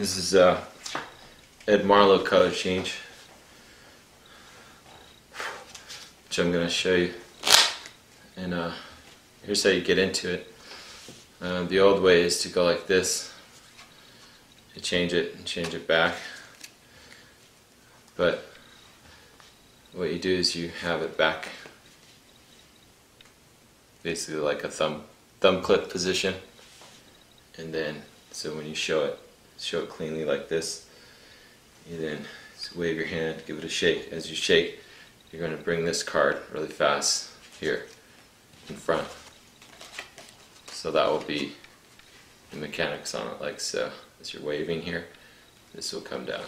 This is Ed Marlo color change, which I'm going to show you. And here's how you get into it. The old way is to go like this, to change it and change it back. But what you do is you have it back, basically like a thumb clip position. And then, so when you show it cleanly like this, you then just wave your hand, give it a shake. As you shake, you're going to bring this card really fast here in front. So that will be the mechanics on it, like so. As you're waving here, this will come down.